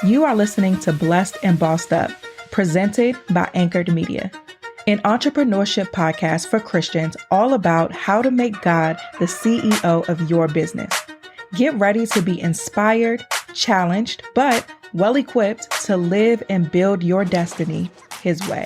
You are listening to Blessed and Bossed Up, presented by Anchored Media, an entrepreneurship podcast for Christians all about how to make God the CEO of your business. Get ready to be inspired, challenged, but well-equipped to live and build your destiny His way.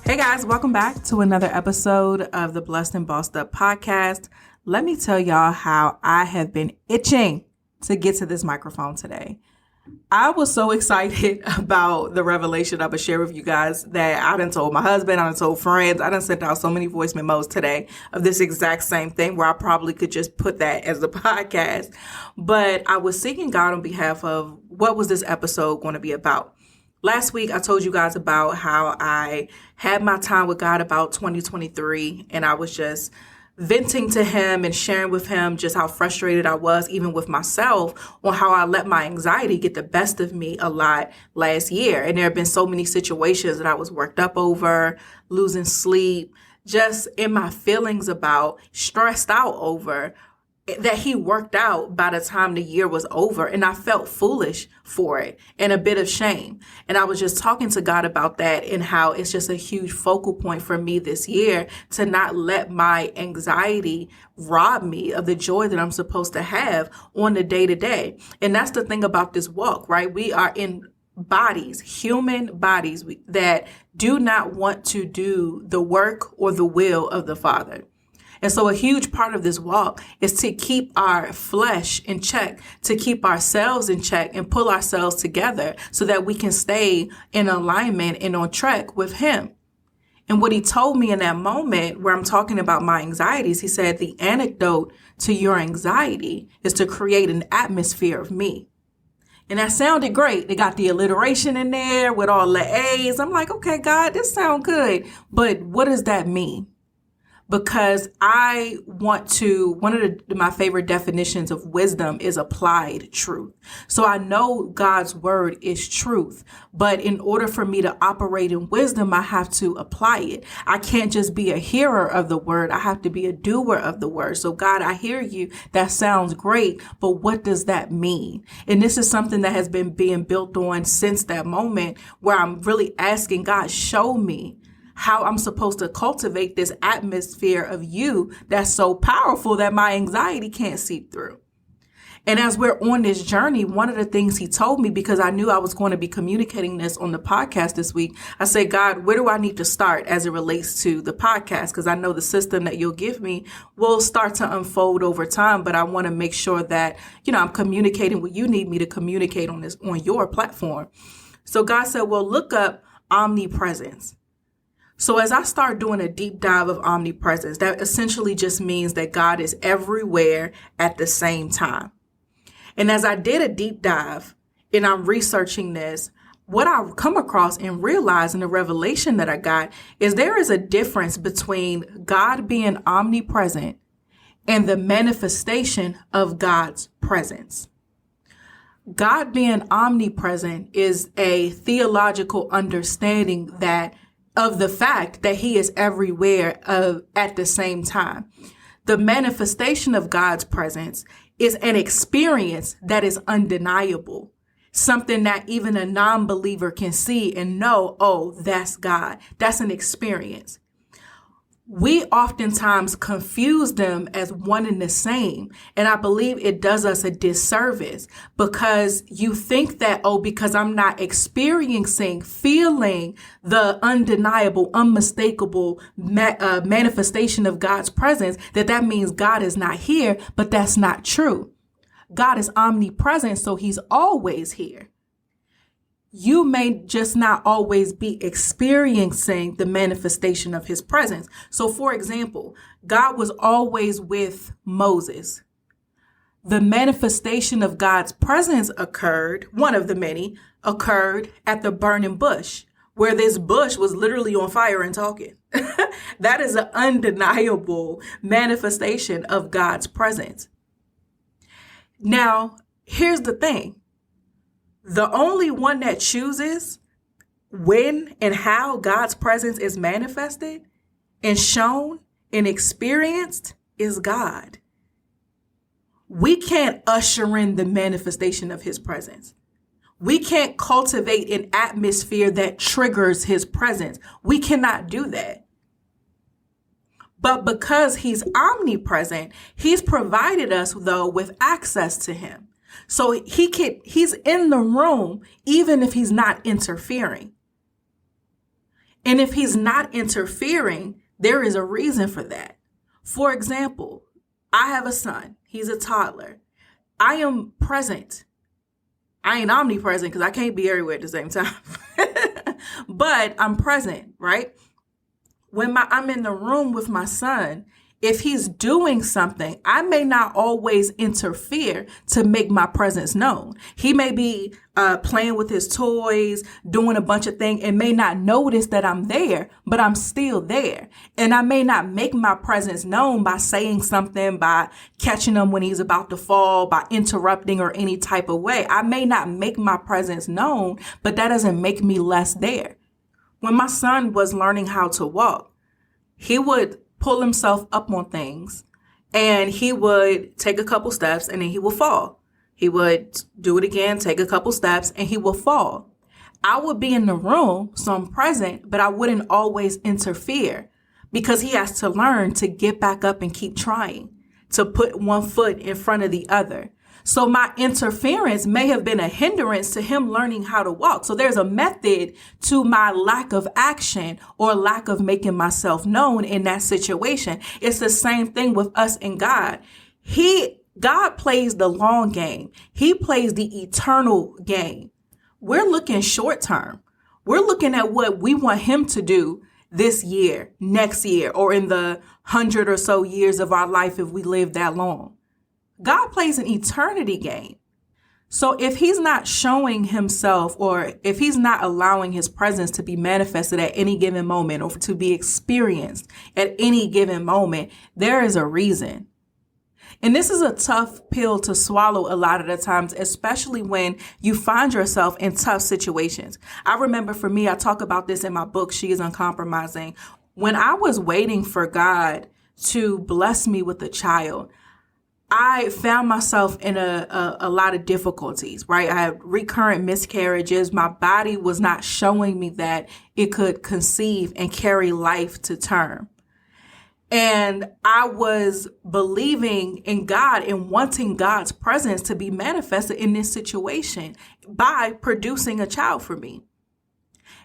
Hey guys, welcome back to another episode of the Blessed and Bossed Up podcast. Let me tell y'all how I have been itching to get to this microphone today. I was so excited about the revelation I would share with you guys that I done told my husband, I done told friends, I done sent out so many voice memos today of this exact same thing where I probably could just put that as the podcast. But I was seeking God on behalf of what was this episode going to be about. Last week, I told you guys about how I had my time with God about 2023, and I was just venting to Him and sharing with Him just how frustrated I was, even with myself, on how I let my anxiety get the best of me a lot last year. And there have been so many situations that I was worked up over, losing sleep, just in my feelings about, stressed out over, that He worked out by the time the year was over. And I felt foolish for it and a bit of shame. And I was just talking to God about that and how it's just a huge focal point for me this year to not let my anxiety rob me of the joy that I'm supposed to have on the day to day. And that's the thing about this walk, right? We are in bodies, human bodies that do not want to do the work or the will of the Father. And so a huge part of this walk is to keep our flesh in check, to keep ourselves in check and pull ourselves together so that we can stay in alignment and on track with Him. And what He told me in that moment where I'm talking about my anxieties, He said, the antidote to your anxiety is to create an atmosphere of me. And that sounded great. They got the alliteration in there with all the A's. I'm like, okay, God, this sounds good. But what does that mean? Because I want to, one of my favorite definitions of wisdom is applied truth. So I know God's word is truth, but in order for me to operate in wisdom, I have to apply it. I can't just be a hearer of the word. I have to be a doer of the word. So God, I hear you. That sounds great, but what does that mean? And this is something that has been being built on since that moment where I'm really asking God, show me how I'm supposed to cultivate this atmosphere of you that's so powerful that my anxiety can't seep through. And as we're on this journey, one of the things He told me, because I knew I was going to be communicating this on the podcast this week, I said, God, where do I need to start as it relates to the podcast? Because I know the system that you'll give me will start to unfold over time, but I want to make sure that, I'm communicating what you need me to communicate on your platform. So God said, well, look up omnipresence. So as I start doing a deep dive of omnipresence, that essentially just means that God is everywhere at the same time. And as I did a deep dive and I'm researching this, what I come across and realize in the revelation that I got is there is a difference between God being omnipresent and the manifestation of God's presence. God being omnipresent is a theological understanding of the fact that He is everywhere at the same time. The manifestation of God's presence is an experience that is undeniable, something that even a non-believer can see and know, oh, that's God. That's an experience. We oftentimes confuse them as one and the same. And I believe it does us a disservice because you think that, because I'm not feeling the undeniable, unmistakable manifestation of God's presence, that means God is not here, but that's not true. God is omnipresent, so He's always here. You may just not always be experiencing the manifestation of His presence. So, for example, God was always with Moses. The manifestation of God's presence occurred, one of the many, occurred at the burning bush, where this bush was literally on fire and talking. That is an undeniable manifestation of God's presence. Now, here's the thing. The only one that chooses when and how God's presence is manifested and shown and experienced is God. We can't usher in the manifestation of his presence. We can't cultivate an atmosphere that triggers his presence. We cannot do that. But because he's omnipresent, he's provided us, though, with access to him. So he's in the room, even if he's not interfering. And if he's not interfering, there is a reason for that. For example, I have a son. He's a toddler. I am present. I ain't omnipresent because I can't be everywhere at the same time. But I'm present, right? When I'm in the room with my son, if he's doing something, I may not always interfere to make my presence known. He may be playing with his toys, doing a bunch of things, and may not notice that I'm there, but I'm still there. And I may not make my presence known by saying something, by catching him when he's about to fall, by interrupting or any type of way. I may not make my presence known, but that doesn't make me less there. When my son was learning how to walk, he would pull himself up on things and he would take a couple steps and then he would fall. He would do it again, take a couple steps and he would fall. I would be in the room, so I'm present, but I wouldn't always interfere because he has to learn to get back up and keep trying, to put one foot in front of the other. So my interference may have been a hindrance to him learning how to walk. So there's a method to my lack of action or lack of making myself known in that situation. It's the same thing with us and God. God plays the long game. He plays the eternal game. We're looking short term. We're looking at what we want him to do this year, next year, or in the 100 or so years of our life if we live that long. God plays an eternity game. So if he's not showing himself or if he's not allowing his presence to be manifested at any given moment or to be experienced at any given moment, there is a reason. And this is a tough pill to swallow a lot of the times, especially when you find yourself in tough situations. I remember for me, I talk about this in my book, She is Uncompromising. When I was waiting for God to bless me with a child, I found myself in a lot of difficulties, right? I had recurrent miscarriages. My body was not showing me that it could conceive and carry life to term. And I was believing in God and wanting God's presence to be manifested in this situation by producing a child for me.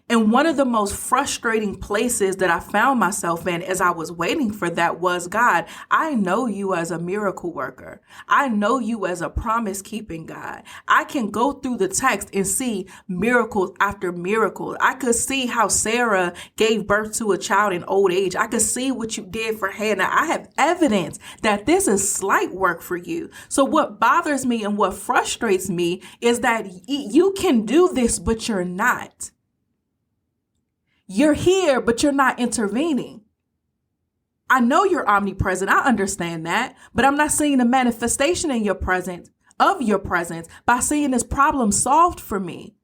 And one of the most frustrating places that I found myself in as I was waiting for that was, God, I know you as a miracle worker. I know you as a promise keeping God. I can go through the text and see miracles after miracles. I could see how Sarah gave birth to a child in old age. I could see what you did for Hannah. I have evidence that this is slight work for you. So what bothers me and what frustrates me is that you can do this, but you're not. You're here, but you're not intervening. I know you're omnipresent. I understand that, but I'm not seeing the manifestation in your presence by seeing this problem solved for me.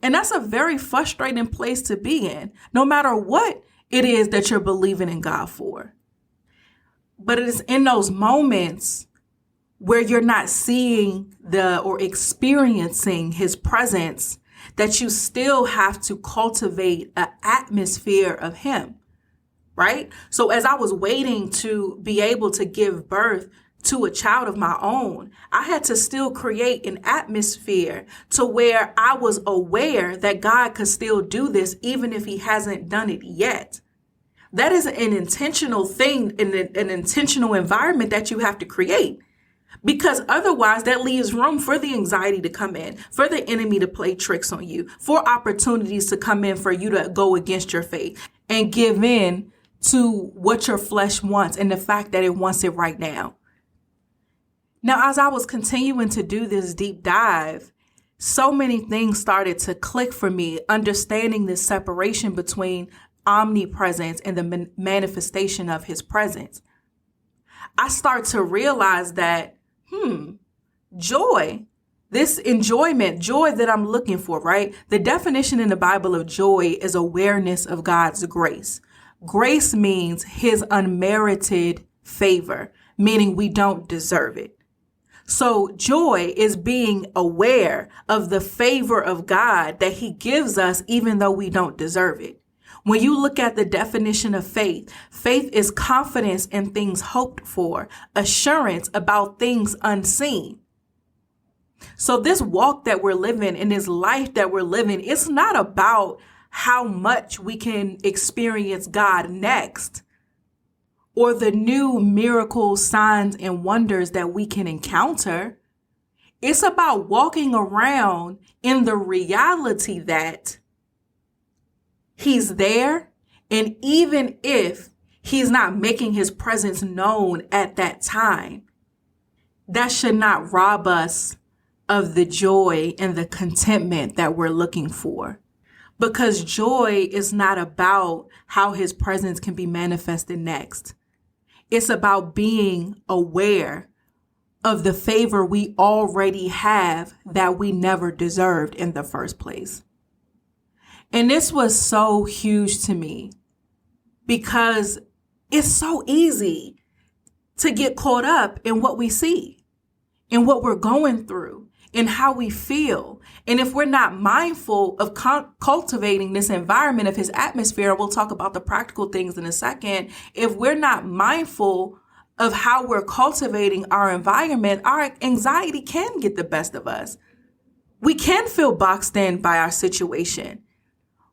And that's a very frustrating place to be in, no matter what it is that you're believing in God for. But it is in those moments where you're not seeing or experiencing his presence that you still have to cultivate an atmosphere of him, right? So as I was waiting to be able to give birth to a child of my own, I had to still create an atmosphere to where I was aware that God could still do this even if he hasn't done it yet. That is an intentional thing, an intentional environment that you have to create. Because otherwise that leaves room for the anxiety to come in, for the enemy to play tricks on you, for opportunities to come in for you to go against your faith and give in to what your flesh wants and the fact that it wants it right now. Now, as I was continuing to do this deep dive, so many things started to click for me, understanding this separation between omnipresence and the manifestation of his presence. I start to realize that joy, this enjoyment, joy that I'm looking for, right? The definition in the Bible of joy is awareness of God's grace. Grace means his unmerited favor, meaning we don't deserve it. So joy is being aware of the favor of God that he gives us even though we don't deserve it. When you look at the definition of faith, faith is confidence in things hoped for, assurance about things unseen. So this walk that we're living in, this life that we're living, it's not about how much we can experience God next or the new miracles, signs, and wonders that we can encounter. It's about walking around in the reality that he's there. And even if he's not making his presence known at that time, that should not rob us of the joy and the contentment that we're looking for. Because joy is not about how his presence can be manifested next. It's about being aware of the favor we already have that we never deserved in the first place. And this was so huge to me because it's so easy to get caught up in what we see, in what we're going through, in how we feel. And if we're not mindful of cultivating this environment of his atmosphere, we'll talk about the practical things in a second. If we're not mindful of how we're cultivating our environment, our anxiety can get the best of us. We can feel boxed in by our situation.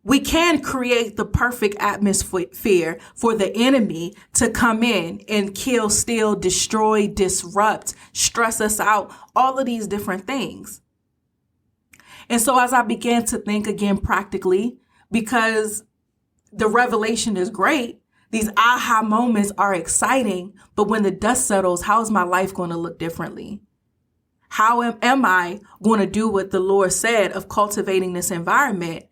We can create the perfect atmosphere for the enemy to come in and kill, steal, destroy, disrupt, stress us out, all of these different things. And so as I began to think again practically, because the revelation is great, these aha moments are exciting, but when the dust settles, how is my life going to look differently? How am I going to do what the Lord said of cultivating this environment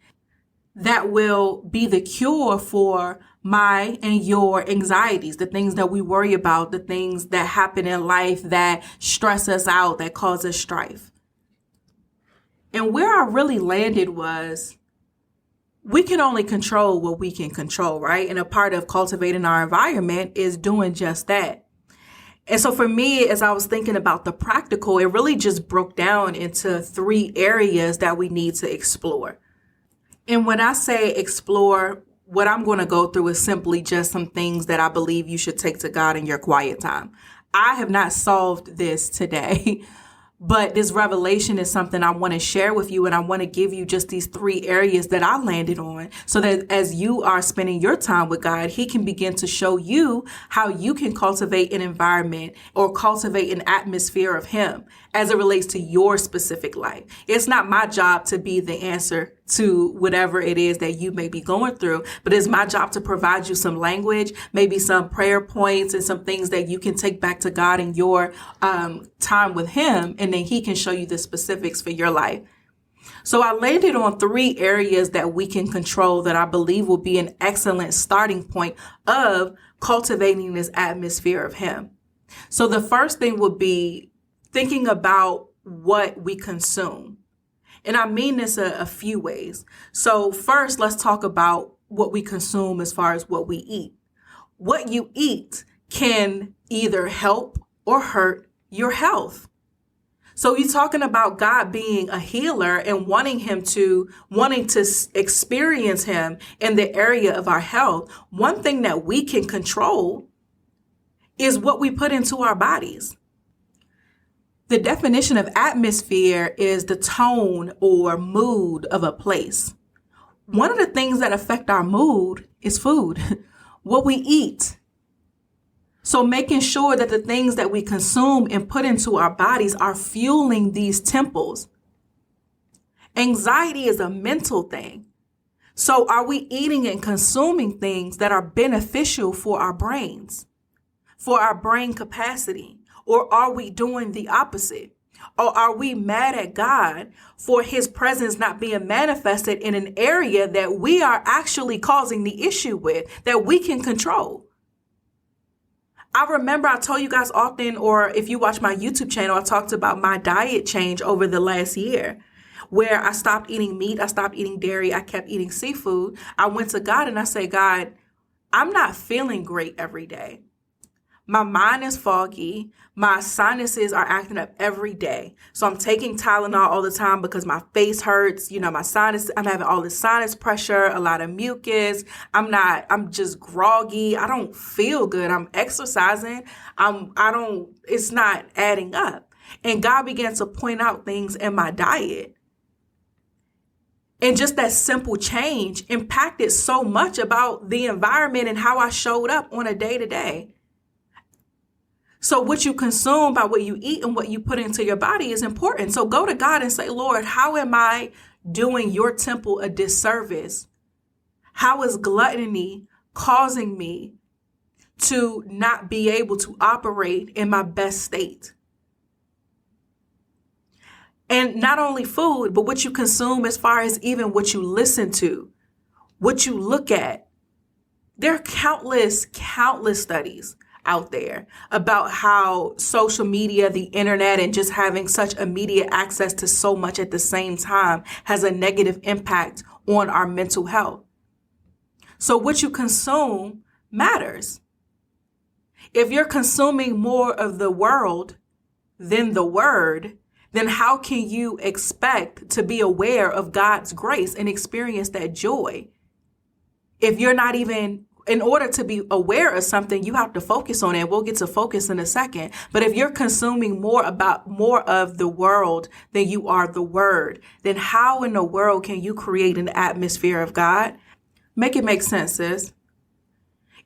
that will be the cure for my and your anxieties, the things that we worry about, the things that happen in life that stress us out, that cause us strife? And where I really landed was, we can only control what we can control, right? And a part of cultivating our environment is doing just that. And so for me, as I was thinking about the practical, it really just broke down into 3 areas that we need to explore. And when I say explore, what I'm going to go through is simply just some things that I believe you should take to God in your quiet time. I have not solved this today, but this revelation is something I want to share with you. And I want to give you just these 3 areas that I landed on so that as you are spending your time with God, he can begin to show you how you can cultivate an environment or cultivate an atmosphere of him as it relates to your specific life. It's not my job to be the answer to whatever it is that you may be going through, but it's my job to provide you some language, maybe some prayer points and some things that you can take back to God in your time with him, and then he can show you the specifics for your life. So I landed on 3 areas that we can control that I believe will be an excellent starting point of cultivating this atmosphere of him. So the first thing would be thinking about what we consume. And I mean this a few ways. So first, let's talk about what we consume as far as what we eat. What you eat can either help or hurt your health. So you're talking about God being a healer and wanting to experience him in the area of our health. One thing that we can control is what we put into our bodies. The definition of atmosphere is the tone or mood of a place. One of the things that affect our mood is food, what we eat. So making sure that the things that we consume and put into our bodies are fueling these temples. Anxiety is a mental thing. So are we eating and consuming things that are beneficial for our brains, for our brain capacity? Or are we doing the opposite? Or are we mad at God for his presence not being manifested in an area that we are actually causing the issue with, that we can control? I remember I told you guys often, or if you watch my YouTube channel, I talked about my diet change over the last year, where I stopped eating meat, I stopped eating dairy, I kept eating seafood. I went to God and I said, God, I'm not feeling great every day. My mind is foggy. My sinuses are acting up every day. So I'm taking Tylenol all the time because my face hurts. My sinus, I'm having all this sinus pressure, a lot of mucus. I'm just groggy. I don't feel good. I'm exercising. It's not adding up. And God began to point out things in my diet. And just that simple change impacted so much about the environment and how I showed up on a day-to-day. So what you consume by what you eat and what you put into your body is important. So go to God and say, Lord, how am I doing your temple a disservice? How is gluttony causing me to not be able to operate in my best state? And not only food, but what you consume as far as even what you listen to, what you look at. There are countless studies out there about how social media, the internet, and just having such immediate access to so much at the same time has a negative impact on our mental health. So what you consume matters. If you're consuming more of the world than the word, then how can you expect to be aware of God's grace and experience that joy? If you're not even, in order to be aware of something, you have to focus on it. We'll get to focus in a second. But if you're consuming more of the world than you are the word, then how in the world can you create an atmosphere of God? Make it make sense, sis.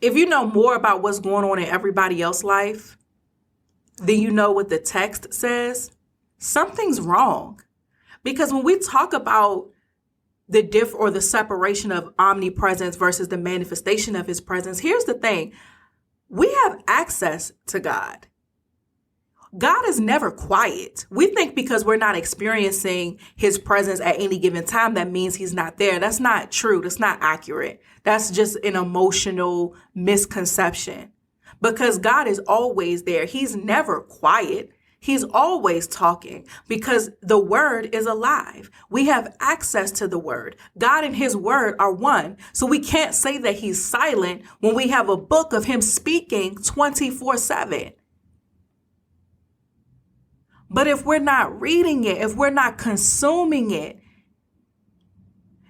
If you know more about what's going on in everybody else's life than you know what the text says, something's wrong. Because when we talk about the separation of omnipresence versus the manifestation of his presence, here's the thing. We have access to God. God is never quiet. We think because we're not experiencing his presence at any given time, that means he's not there. That's not true. That's not accurate. That's just an emotional misconception. Because God is always there. He's never quiet. He's always talking because the word is alive. We have access to the word. God and his word are one. So we can't say that he's silent when we have a book of him speaking 24/7. But if we're not reading it, if we're not consuming it,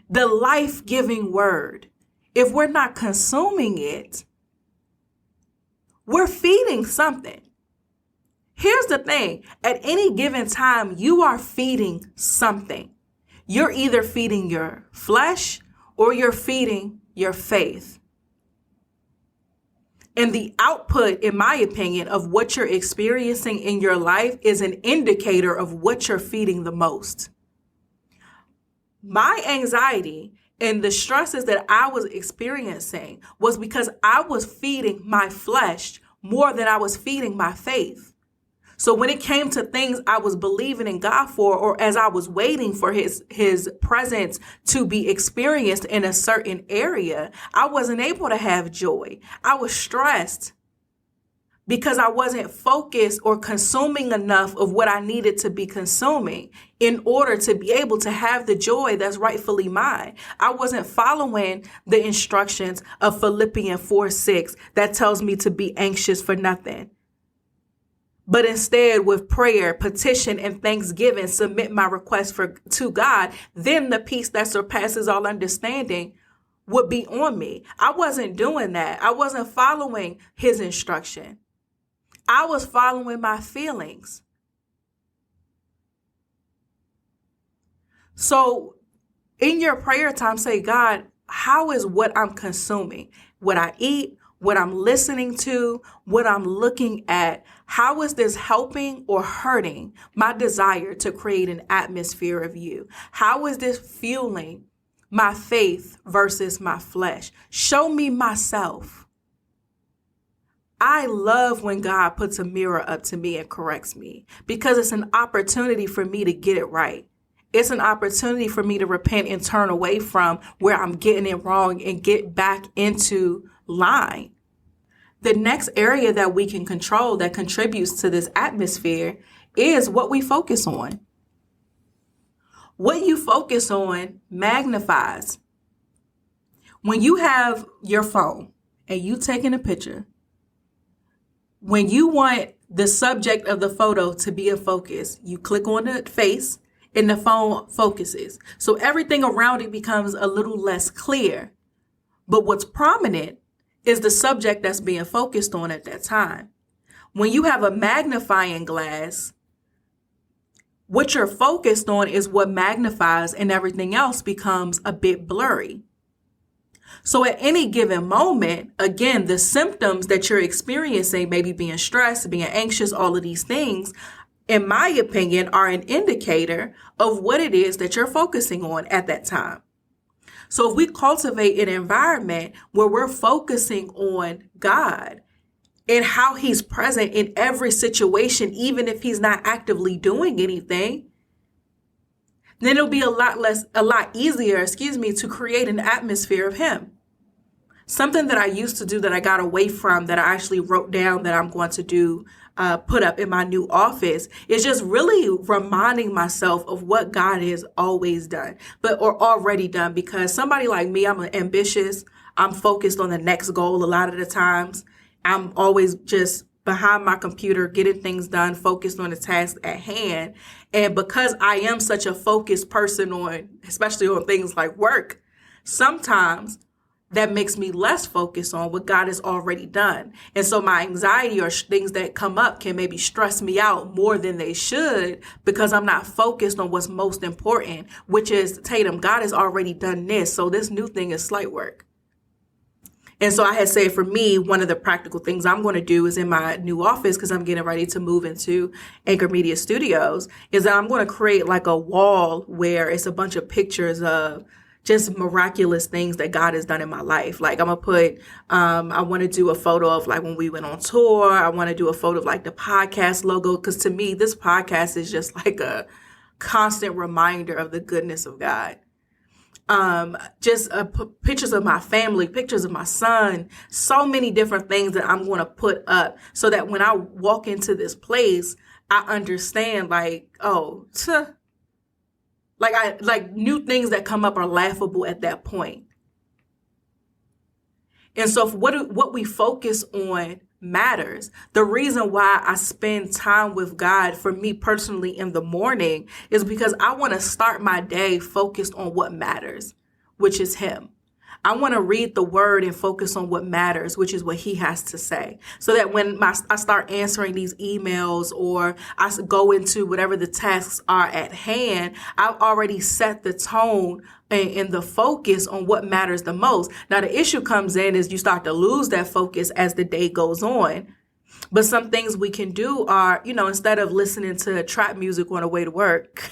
the life-giving word, if we're not consuming it, we're feeding something. Here's the thing. At any given time, you are feeding something. You're either feeding your flesh or you're feeding your faith. And the output, in my opinion, of what you're experiencing in your life is an indicator of what you're feeding the most. My anxiety and the stresses that I was experiencing was because I was feeding my flesh more than I was feeding my faith. So when it came to things I was believing in God for, or as I was waiting for his presence to be experienced in a certain area, I wasn't able to have joy. I was stressed because I wasn't focused or consuming enough of what I needed to be consuming in order to be able to have the joy that's rightfully mine. I wasn't following the instructions of Philippians 4:6 that tells me to be anxious for nothing. But instead, with prayer, petition, and thanksgiving, submit my request to God, then the peace that surpasses all understanding would be on me. I wasn't doing that. I wasn't following his instruction. I was following my feelings. So in your prayer time, say, God, how is what I'm consuming, what I eat, what I'm listening to, what I'm looking at, how is this helping or hurting my desire to create an atmosphere of you? How is this fueling my faith versus my flesh? Show me myself. I love when God puts a mirror up to me and corrects me because it's an opportunity for me to get it right. It's an opportunity for me to repent and turn away from where I'm getting it wrong and get back into line. The next area that we can control that contributes to this atmosphere is what we focus on. What you focus on magnifies. When you have your phone and you taking a picture, When you want the subject of the photo to be in focus, you click on the face and the phone focuses. So everything around it becomes a little less clear. But what's prominent is the subject that's being focused on at that time. When you have a magnifying glass, what you're focused on is what magnifies, and everything else becomes a bit blurry. So at any given moment, again, the symptoms that you're experiencing, maybe being stressed, being anxious, all of these things, in my opinion, are an indicator of what it is that you're focusing on at that time. So if we cultivate an environment where we're focusing on God and how he's present in every situation, even if he's not actively doing anything, then it'll be a lot easier, to create an atmosphere of him. Something that I used to do that I got away from, that I actually wrote down that I'm going to do, put up in my new office, is just really reminding myself of what God has always done, or already done. Because somebody like me, I'm ambitious. I'm focused on the next goal a lot of the times. I'm always just behind my computer, getting things done, focused on the task at hand. And because I am such a focused person especially on things like work, sometimes that makes me less focused on what God has already done. And so my anxiety or things that come up can maybe stress me out more than they should, because I'm not focused on what's most important, which is, Tatum, God has already done this. So this new thing is slight work. And so I had said, for me, one of the practical things I'm going to do is in my new office, because I'm getting ready to move into Anchor Media Studios, is that I'm going to create like a wall where it's a bunch of pictures of just miraculous things that God has done in my life. Like I'm going to put, I want to do a photo of like when we went on tour. I want to do a photo of like the podcast logo, because to me, this podcast is just like a constant reminder of the goodness of God. Pictures of my family, pictures of my son, so many different things that I'm going to put up, so that when I walk into this place, I understand like, new things that come up are laughable at that point. And so what we focus on matters. The reason why I spend time with God, for me personally, in the morning is because I want to start my day focused on what matters, which is him. I want to read the word and focus on what matters, which is what he has to say. So that when I start answering these emails, or I go into whatever the tasks are at hand, I've already set the tone and the focus on what matters the most. Now, the issue comes in is you start to lose that focus as the day goes on. But some things we can do are, instead of listening to trap music on the way to work,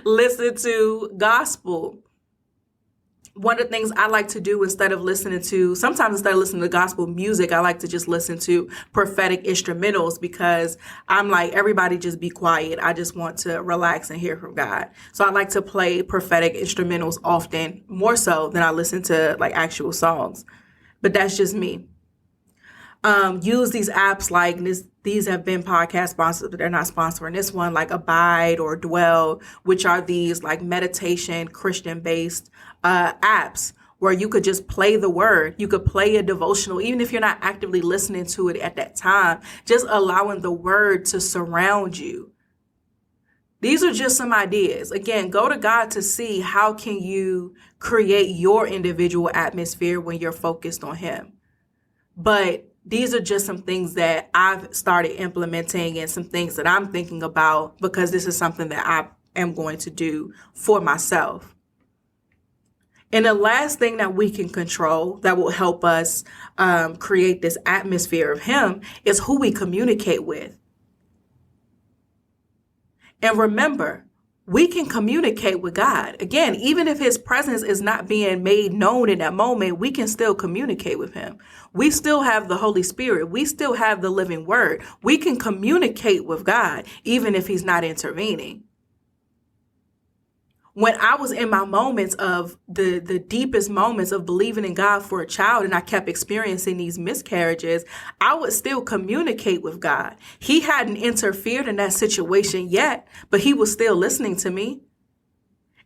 listen to gospel. One of the things I like to do instead of listening to gospel music, I like to just listen to prophetic instrumentals, because I'm like, everybody just be quiet. I just want to relax and hear from God. So I like to play prophetic instrumentals often, more so than I listen to like actual songs. But that's just me. Use these apps like this. These have been podcast sponsors, but they're not sponsoring this one, like Abide or Dwell, which are these like meditation, Christian-based apps where you could just play the word. You could play a devotional, even if you're not actively listening to it at that time, just allowing the word to surround you. These are just some ideas. Again, go to God to see how can you create your individual atmosphere when you're focused on him. But these are just some things that I've started implementing, and some things that I'm thinking about, because this is something that I am going to do for myself. And the last thing that we can control that will help us create this atmosphere of him is who we communicate with. And remember, we can communicate with God. Again, even if his presence is not being made known in that moment, we can still communicate with him. We still have the Holy Spirit. We still have the living word. We can communicate with God, even if he's not intervening. When I was in my moments of the deepest moments of believing in God for a child, and I kept experiencing these miscarriages, I would still communicate with God. He hadn't interfered in that situation yet, but he was still listening to me.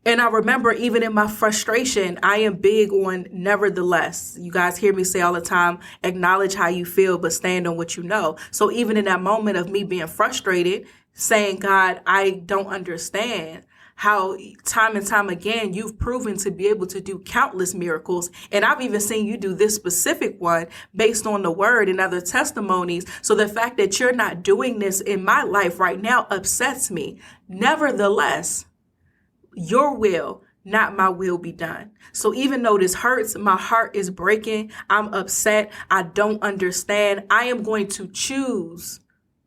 And I remember even in my frustration, I am big on nevertheless. You guys hear me say all the time, acknowledge how you feel, but stand on what you know. So even in that moment of me being frustrated, saying, God, I don't understand how time and time again, you've proven to be able to do countless miracles. And I've even seen you do this specific one based on the word and other testimonies. So the fact that you're not doing this in my life right now upsets me. Nevertheless, your will, not my will, be done. So even though this hurts, my heart is breaking, I'm upset, I don't understand, I am going to choose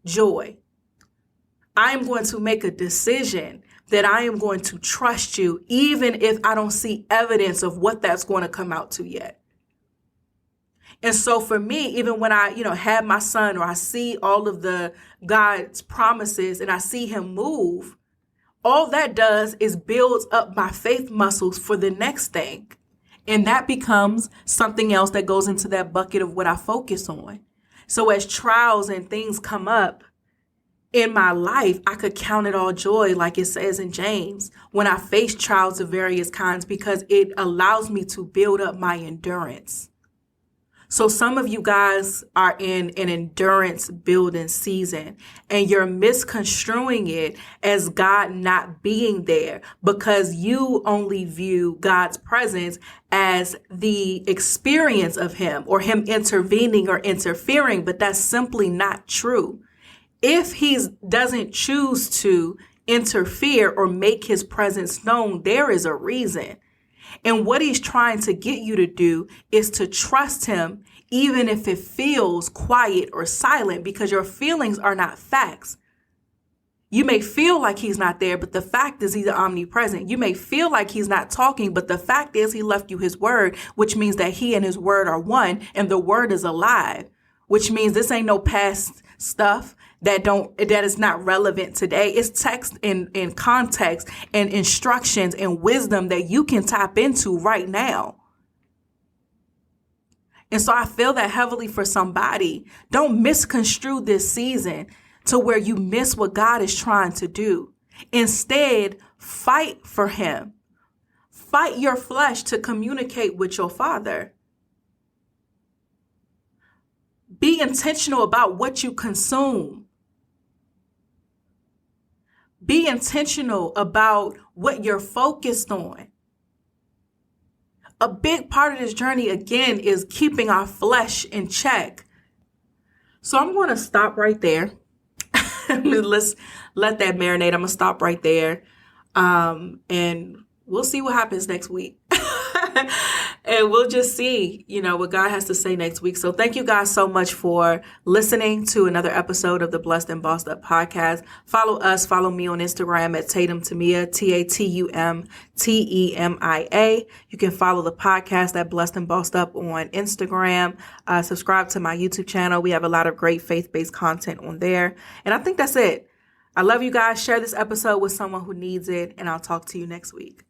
joy. I am going to make a decision that I am going to trust you, even if I don't see evidence of what that's going to come out to yet. And so for me, even when I, have my son, or I see all of the God's promises and I see him move, all that does is builds up my faith muscles for the next thing. And that becomes something else that goes into that bucket of what I focus on. So as trials and things come up in my life, I could count it all joy, like it says in James, when I face trials of various kinds, because it allows me to build up my endurance. So some of you guys are in an endurance building season, and you're misconstruing it as God not being there because you only view God's presence as the experience of him or him intervening or interfering, but that's simply not true. If he doesn't choose to interfere or make his presence known, there is a reason. And what he's trying to get you to do is to trust him, even if it feels quiet or silent, because your feelings are not facts. You may feel like he's not there, but the fact is he's omnipresent. You may feel like he's not talking, but the fact is he left you his word, which means that he and his word are one, and the word is alive, which means this ain't no past stuff that is not relevant today. It's text in context and instructions and wisdom that you can tap into right now. And so I feel that heavily for somebody. Don't misconstrue this season to where you miss what God is trying to do. Instead, fight for him. Fight your flesh to communicate with your Father. Be intentional about what you consume. Be intentional about what you're focused on. A big part of this journey, again, is keeping our flesh in check. So I'm going to stop right there. Let's let that marinate. I'm going to stop right there. And we'll see what happens next week. And we'll just see, what God has to say next week. So thank you guys so much for listening to another episode of the Blessed and Bossed Up podcast. Follow me on Instagram at Tatum Temia, TatumTemia. You can follow the podcast at Blessed and Bossed Up on Instagram. Subscribe to my YouTube channel. We have a lot of great faith-based content on there. And I think that's it. I love you guys. Share this episode with someone who needs it, and I'll talk to you next week.